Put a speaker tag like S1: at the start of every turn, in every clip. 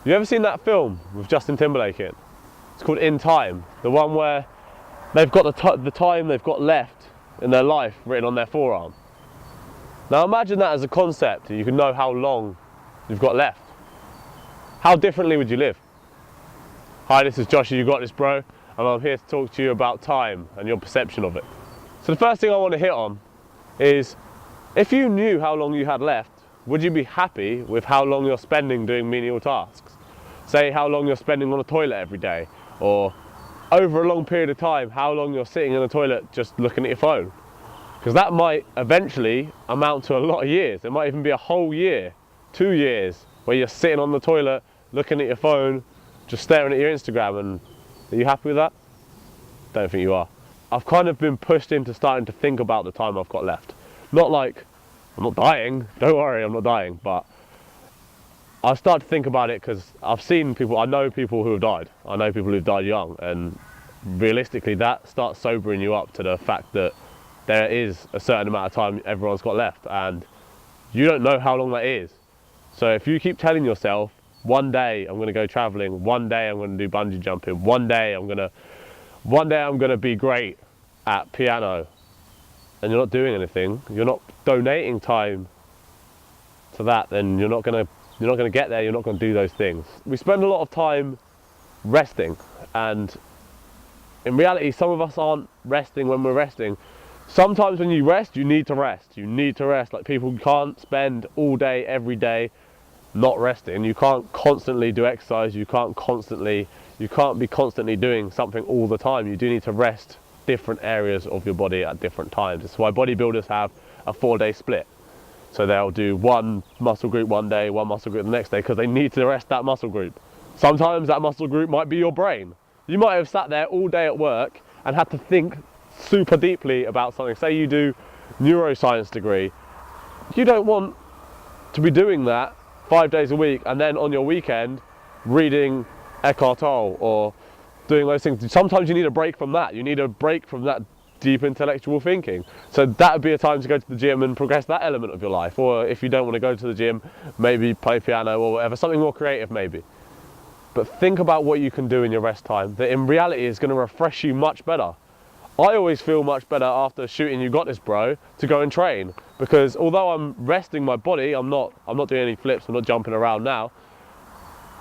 S1: You ever seen that film with Justin Timberlake in? It's called In Time. The one where they've got the time they've got left in their life written on their forearm. Now imagine that as a concept, and you can know how long you've got left. How differently would you live? Hi, this is Josh, You Got This Bro, and I'm here to talk to you about time and your perception of it. So the first thing I want to hit on is, if you knew how long you had left, would you be happy with how long you're spending doing menial tasks? Say how long you're spending on a toilet every day, or over a long period of time, how long you're sitting in a toilet just looking at your phone. Because that might eventually amount to a lot of years. It might even be a whole year, 2 years, where you're sitting on the toilet, looking at your phone, just staring at your Instagram. And are you happy with that? Don't think you are. I've kind of been pushed into starting to think about the time I've got left. Not like, I'm not dying, don't worry, I'm not dying, but I start to think about it because I've seen people, I know people who have died. I know people who've died young, and realistically that starts sobering you up to the fact that there is a certain amount of time everyone's got left, and you don't know how long that is. So if you keep telling yourself, one day I'm going to go traveling, one day I'm going to do bungee jumping, one day I'm going to be great at piano, and you're not doing anything, you're not donating time to that, then you're not going to get there, you're not going to do those things. We spend a lot of time resting, and in reality some of us aren't resting when we're resting. Sometimes when you rest, you need to rest. You need to rest. Like, people can't spend all day, every day not resting. You can't constantly do exercise. You can't be constantly doing something all the time. You do need to rest different areas of your body at different times. That's why bodybuilders have a 4-day split. So they'll do one muscle group one day, one muscle group the next day, because they need to rest that muscle group. Sometimes that muscle group might be your brain. You might have sat there all day at work and had to think super deeply about something. Say you do neuroscience degree. You don't want to be doing that 5 days a week and then on your weekend reading Eckhart Tolle or doing those things. Sometimes you need a break from that. You need a break from that deep intellectual thinking. So that would be a time to go to the gym and progress that element of your life. Or if you don't want to go to the gym, maybe play piano or whatever, something more creative maybe. But think about what you can do in your rest time that in reality is going to refresh you much better. I always feel much better after shooting You Got This Bro to go and train, because although I'm resting my body, I'm not doing any flips, I'm not jumping around now,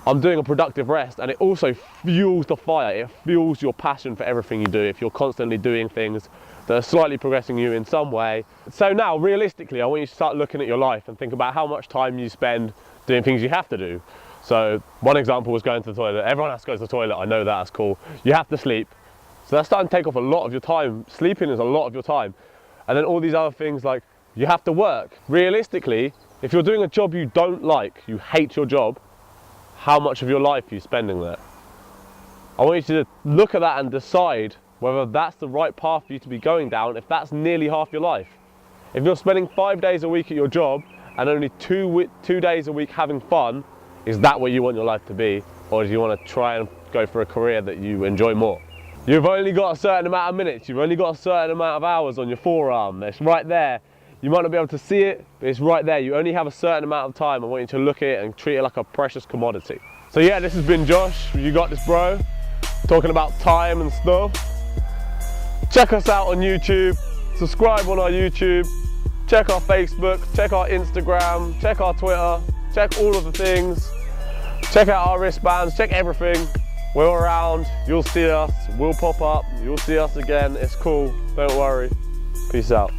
S1: I'm doing a productive rest, and it also fuels the fire. It fuels your passion for everything you do if you're constantly doing things that are slightly progressing you in some way. So now, realistically, I want you to start looking at your life and think about how much time you spend doing things you have to do. So one example was going to the toilet. Everyone has to go to the toilet, I know that, that's cool. You have to sleep. So that's starting to take off a lot of your time. Sleeping is a lot of your time. And then all these other things, like you have to work. Realistically, if you're doing a job you don't like, you hate your job, how much of your life are you spending there? I want you to look at that and decide whether that's the right path for you to be going down, if that's nearly half your life. If you're spending 5 days a week at your job and only 2 days a week having fun, is that what you want your life to be? Or do you want to try and go for a career that you enjoy more? You've only got a certain amount of minutes, you've only got a certain amount of hours on your forearm. It's right there. You might not be able to see it, but it's right there. You only have a certain amount of time. I want you to look at it and treat it like a precious commodity. So yeah, this has been Josh, You Got This Bro, talking about time and stuff. Check us out on YouTube, subscribe on our YouTube, check our Facebook, check our Instagram, check our Twitter, check all of the things, check out our wristbands, check everything. We're around, you'll see us, we'll pop up, you'll see us again, it's cool, don't worry. Peace out.